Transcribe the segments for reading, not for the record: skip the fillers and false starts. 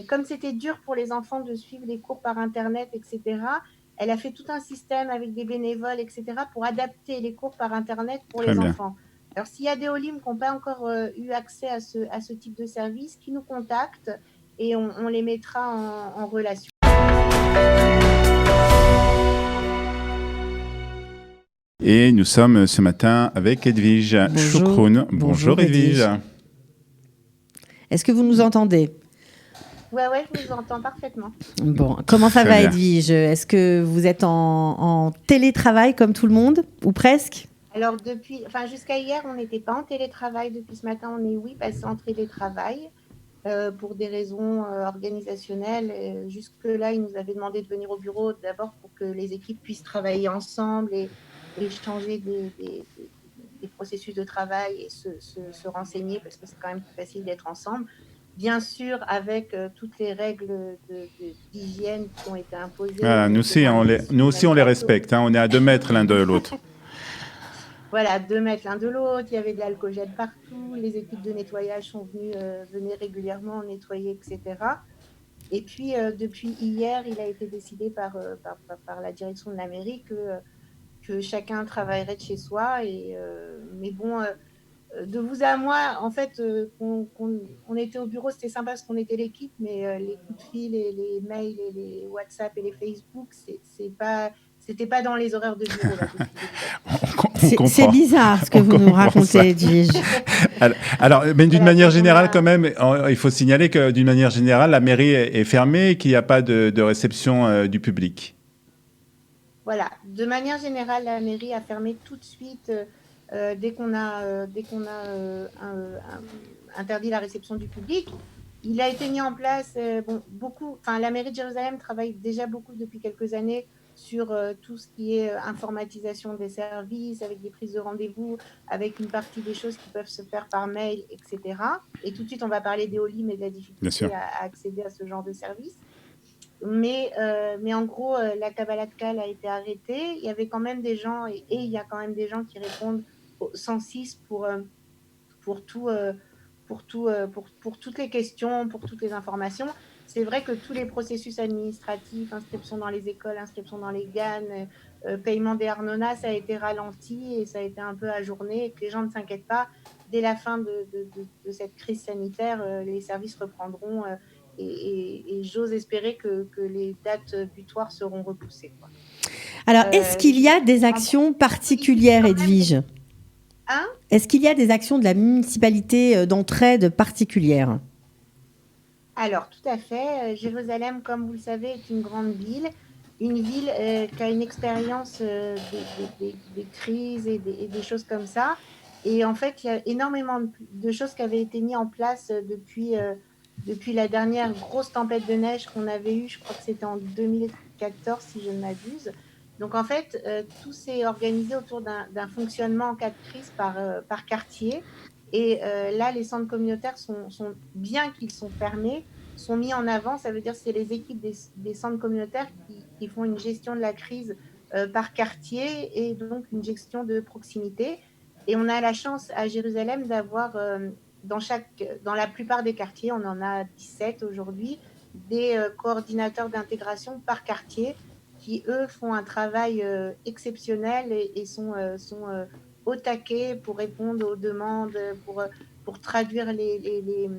comme c'était dur pour les enfants de suivre les cours par Internet, etc., elle a fait tout un système avec des bénévoles, etc., pour adapter les cours par Internet pour Très les bien. enfants. Alors, s'il y a des OLIM qui n'ont pas encore eu accès à ce type de service, qui nous contactent et on les mettra en relation. Et nous sommes ce matin avec Edwige Bonjour, Choukroun. Bonjour bonjour Edwige. Edwige. Est-ce que vous nous entendez? Ouais, ouais, je vous entends parfaitement. Bon, comment ça Très va bien. Edwige? Est-ce que vous êtes en télétravail comme tout le monde ou presque? Alors, jusqu'à hier, on n'était pas en télétravail. Depuis ce matin, on est, oui, passé en télétravail pour des raisons organisationnelles. Jusque-là, ils nous avaient demandé de venir au bureau d'abord pour que les équipes puissent travailler ensemble et échanger des processus de travail et se renseigner parce que c'est quand même plus facile d'être ensemble. Bien sûr, avec toutes les règles d'hygiène qui ont été imposées Voilà, devant nous l'issue du aussi, on les manifeste. respecte. Hein. On est à 2 mètres l'un de l'autre. Voilà, 2 mètres l'un de l'autre, il y avait de l'alcool gel partout, les équipes de nettoyage sont venaient régulièrement nettoyer, etc. Et puis, depuis hier, il a été décidé par la direction de la mairie que chacun travaillerait de chez soi. Mais bon, de vous à moi, en fait, on était au bureau, c'était sympa parce qu'on était l'équipe, mais les coups de fil et les mails et les WhatsApp et les Facebook, c'était pas dans les horaires de bureau là depuis le début d'après-midi. On C'est comprend. bizarre ce que On vous nous comprend ça. racontez, Edwige. Alors, mais d'une Voilà, manière donc générale, quand même, il faut signaler que d'une manière générale, la mairie est fermée et qu'il n'y a pas de réception du public. voilà, de manière générale, la mairie a fermé tout de suite dès qu'on a interdit la réception du public. Il a été mis en place, la mairie de Jérusalem travaille déjà beaucoup depuis quelques années sur tout ce qui est informatisation des services, avec des prises de rendez-vous, avec une partie des choses qui peuvent se faire par mail, etc. Et tout de suite, on va parler des OLIM et de la Bien sûr. difficulté à accéder à ce genre de service. Mais en gros, la Kabbalah a été arrêtée. Il y avait quand même des gens, et il y a quand même des gens qui répondent au 106 pour, tout, pour toutes les questions, pour toutes les informations. C'est vrai que tous les processus administratifs, inscription dans les écoles, inscription dans les GAN, paiement des Arnona, ça a été ralenti et ça a été un peu ajourné et que les gens ne s'inquiètent pas. Dès la fin de cette crise sanitaire, les services reprendront et j'ose espérer que les dates butoirs seront repoussées, quoi. Alors, est-ce qu'il y a des actions particulières, Edwige? Hein? Est-ce qu'il y a des actions de la municipalité d'entraide particulières? Alors, tout à fait. Jérusalem, comme vous le savez, est une ville qui a une expérience des crises et des choses comme ça. Et en fait, il y a énormément de choses qui avaient été mises en place depuis la dernière grosse tempête de neige qu'on avait eue. Je crois que c'était en 2014, si je ne m'abuse. Donc, en fait, tout s'est organisé autour d'un fonctionnement en cas de crise par quartier. Et là, les centres communautaires bien qu'ils sont fermés, sont mis en avant. Ça veut dire que c'est les équipes des centres communautaires qui font une gestion de la crise par quartier et donc une gestion de proximité. Et on a la chance à Jérusalem d'avoir dans la plupart des quartiers, on en a 17 aujourd'hui, des coordinateurs d'intégration par quartier qui, eux, font un travail exceptionnel et sont au taquet pour répondre aux demandes, pour traduire les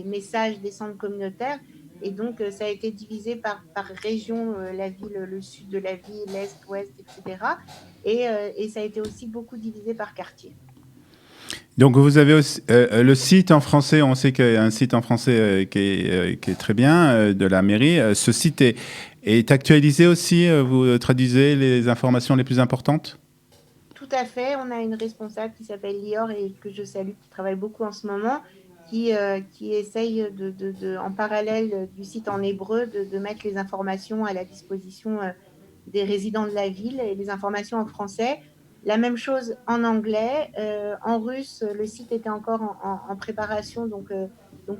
messages des centres communautaires. Et donc, ça a été divisé par région, la ville, le sud de la ville, l'est, l'ouest, etc. Et ça a été aussi beaucoup divisé par quartier. Donc vous avez aussi, le site en français, on sait qu'il y a un site en français qui est très bien de la mairie. Ce site est actualisé aussi, vous traduisez les informations les plus importantes? Tout à fait. On a une responsable qui s'appelle Lior et que je salue, qui travaille beaucoup en ce moment, qui essaye en parallèle du site en hébreu de mettre les informations à la disposition des résidents de la ville et les informations en français. La même chose en anglais. En russe, le site était encore en préparation, donc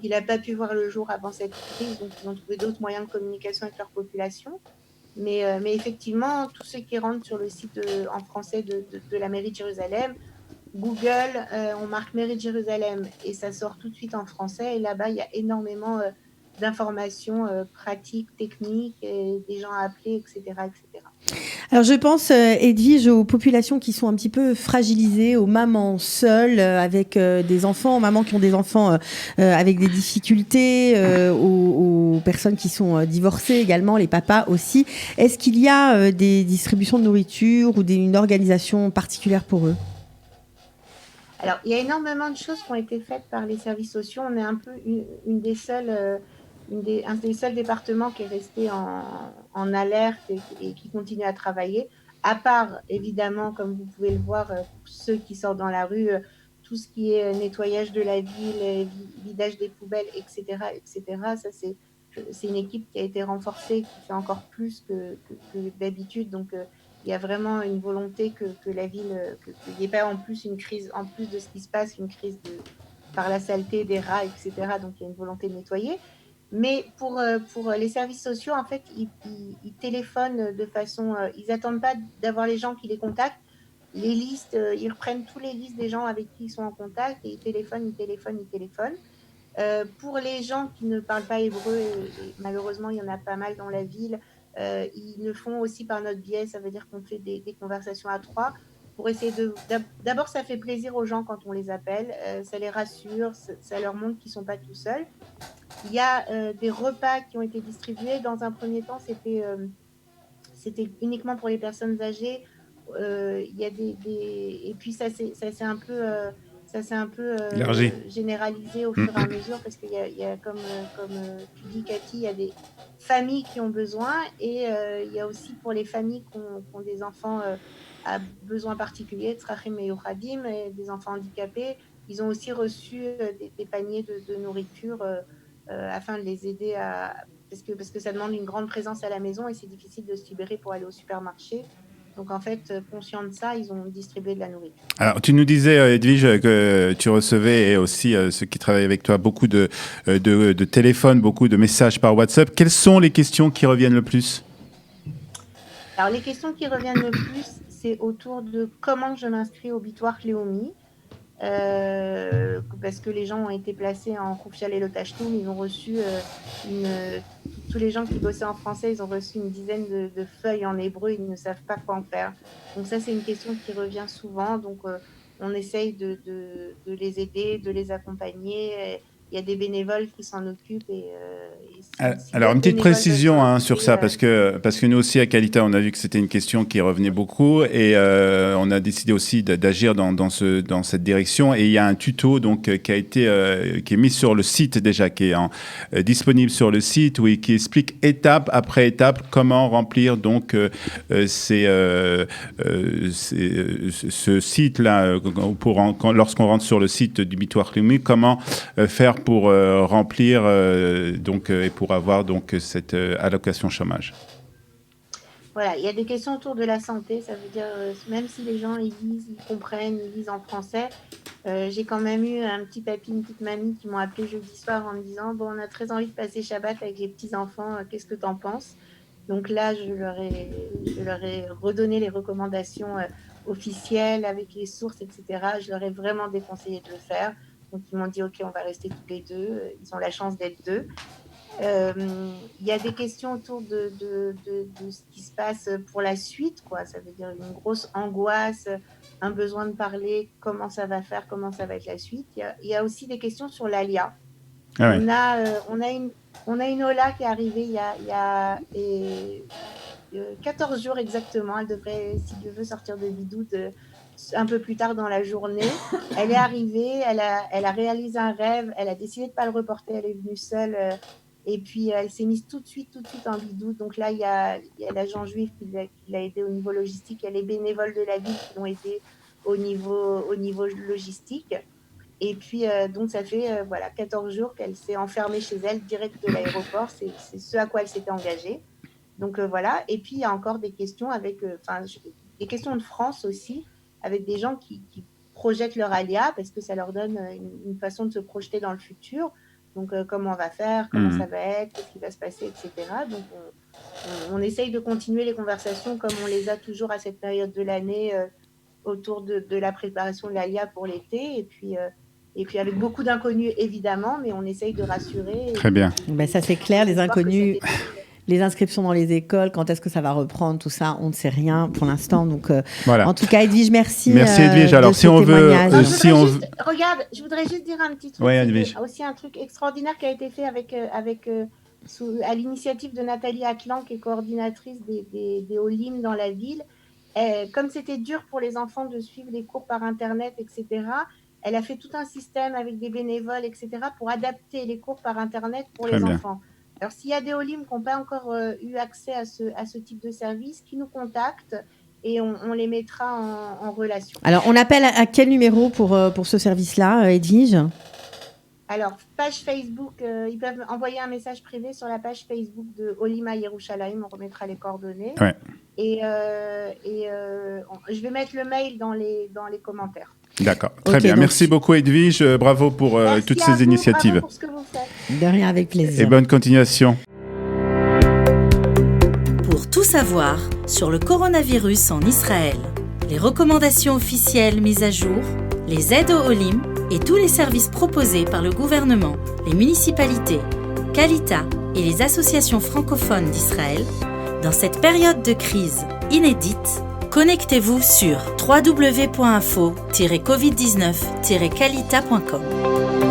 il n'a pas pu voir le jour avant cette crise. Donc, ils ont trouvé d'autres moyens de communication avec leur population. Mais effectivement, tous ceux qui rentrent sur le site en français de la mairie de Jérusalem Google, on marque mairie de Jérusalem et ça sort tout de suite en français. Et là-bas, il y a énormément d'informations pratiques, techniques, et des gens à appeler, etc., etc. Alors je pense, Edwige, aux populations qui sont un petit peu fragilisées, aux mamans seules avec des enfants, aux mamans qui ont des enfants avec des difficultés, aux personnes qui sont divorcées également, les papas aussi. Est-ce qu'il y a des distributions de nourriture ou une organisation particulière pour eux? Alors, il y a énormément de choses qui ont été faites par les services sociaux. On est un peu une des seules, un des seuls départements qui est resté en alerte et qui continue à travailler. À part, évidemment, comme vous pouvez le voir, ceux qui sortent dans la rue, tout ce qui est nettoyage de la ville, vidage des poubelles, etc., etc. Ça, c'est une équipe qui a été renforcée, qui fait encore plus que d'habitude. Donc, il y a vraiment une volonté que la ville, qu'il n'y ait pas en plus une crise, en plus de ce qui se passe, une crise par la saleté des rats, etc. Donc il y a une volonté de nettoyer. Mais pour les services sociaux, en fait, ils téléphonent de façon. Ils n'attendent pas d'avoir les gens qui les contactent. Les listes, ils reprennent tous les listes des gens avec qui ils sont en contact et ils téléphonent, ils téléphonent, ils téléphonent. Pour les gens qui ne parlent pas hébreu, et malheureusement, il y en a pas mal dans la ville, ils le font aussi par notre biais. Ça veut dire qu'on fait des conversations à trois pour essayer de. D'abord, ça fait plaisir aux gens quand on les appelle, ça les rassure, ça leur montre qu'ils ne sont pas tout seuls. Il y a des repas qui ont été distribués. Dans un premier temps, c'était uniquement pour les personnes âgées. Il y a et puis ça s'est un peu Élargi. généralisé au fur et à Mm. mesure parce il y a comme tu dis, Cathy, il y a des familles qui ont besoin et il y a aussi pour les familles qui ont des enfants à besoins particuliers, Tzrachim et Yochadim, et des enfants handicapés. Ils ont aussi reçu des paniers de nourriture afin de les aider parce que ça demande une grande présence à la maison et c'est difficile de se libérer pour aller au supermarché. Donc en fait, conscients de ça, ils ont distribué de la nourriture. Alors, tu nous disais, Edwige, que tu recevais, et aussi ceux qui travaillent avec toi, beaucoup de téléphones, beaucoup de messages par WhatsApp. Quelles sont les questions qui reviennent le plus? Alors les questions qui reviennent le plus, c'est autour de comment je m'inscris au Bitoire Cléomi. Parce que les gens ont été placés en Khoufchal et Lotachtoum, ils ont reçu tous les gens qui bossaient en français, ils ont reçu une dizaine de feuilles en hébreu, ils ne savent pas quoi en faire. Donc ça, c'est une question qui revient souvent. Donc on essaye de les aider, de les accompagner. Il y a des bénévoles qui s'en occupent et si Alors, d'autres une petite bénévoles veulent précision s'en sur occuper, ça, parce que nous aussi, à Qualité, on a vu que c'était une question qui revenait beaucoup et on a décidé aussi d'agir dans cette direction. Et il y a un tuto donc, qui est mis sur le site déjà, qui est disponible sur le site, oui, qui explique étape après étape comment remplir donc, ce site-là, lorsqu'on rentre sur le site du Bitoire Cléomi, comment faire pour remplir donc, et pour avoir donc cette allocation chômage. voilà, il y a des questions autour de la santé. Ça veut dire, même si les gens ils lisent, ils comprennent, ils lisent en français, j'ai quand même eu un petit papy, une petite mamie qui m'ont appelé jeudi soir en me disant bon, on a très envie de passer Shabbat avec les petits enfants. Qu'est-ce que tu en penses? Donc là, je leur ai redonné les recommandations officielles avec les sources, etc. Je leur ai vraiment déconseillé de le faire. Donc ils m'ont dit ok, on va rester tous les deux. Ils ont la chance d'être deux. Il y a des questions autour de ce qui se passe pour la suite, quoi. Ça veut dire une grosse angoisse, un besoin de parler, comment ça va faire, comment ça va être la suite. Il y a aussi des questions sur l'ALIA. Ah oui. On a une Ola qui est arrivée il y a 14 jours exactement. Elle devrait, si Dieu veut, sortir de bidoude un peu plus tard dans la journée. Elle est arrivée, elle a réalisé un rêve, elle a décidé de ne pas le reporter, elle est venue seule. Et puis, elle s'est mise tout de suite en bidoude. Donc là, il y a l'agent juif qui l'a aidé au niveau logistique. Il y a les bénévoles de la ville qui l'ont aidé au niveau logistique. Et puis, donc, ça fait voilà, 14 jours qu'elle s'est enfermée chez elle, direct de l'aéroport. C'est ce à quoi elle s'était engagée. Donc, voilà. Et puis, il y a encore des questions des questions de France aussi, avec des gens qui projettent leur alia parce que ça leur donne une façon de se projeter dans le futur. Donc, comment on va faire, comment ça va être, qu'est-ce qui va se passer, etc. Donc, on essaye de continuer les conversations comme on les a toujours à cette période de l'année autour de la préparation de l'ALIA pour l'été. Et puis avec beaucoup d'inconnus, évidemment, mais on essaye de rassurer. Très bien. Ben ça, c'est clair, les inconnus. Les inscriptions dans les écoles, quand est-ce que ça va reprendre, tout ça, on ne sait rien pour l'instant. Donc, voilà. En tout cas, Edwige, merci. Merci Edwige. Alors, si on veut, regarde, je voudrais juste dire un petit truc. Ouais, Edwige. Aussi un truc extraordinaire qui a été fait à l'initiative de Nathalie Atlan, qui est coordinatrice des Olim dans la ville. Comme c'était dur pour les enfants de suivre les cours par Internet, etc., elle a fait tout un système avec des bénévoles, etc., pour adapter les cours par Internet pour les enfants. Alors, s'il y a des Olim qui n'ont pas encore eu accès à ce type de service, qui nous contactent et on les mettra en relation. Alors, on appelle à quel numéro pour ce service-là, Edwige ? Alors, page Facebook, ils peuvent envoyer un message privé sur la page Facebook de Olima Yerushalayim, on remettra les coordonnées. Ouais. Et je vais mettre le mail dans les commentaires. D'accord, très bien. Merci beaucoup Edwige, bravo pour toutes ces initiatives. Bravo pour ce que vous faites. De rien, avec plaisir. Et bonne continuation. Pour tout savoir sur le coronavirus en Israël, les recommandations officielles mises à jour, les aides au Olim et tous les services proposés par le gouvernement, les municipalités, Kalita et les associations francophones d'Israël, dans cette période de crise inédite, connectez-vous sur www.info-covid19-kalita.com.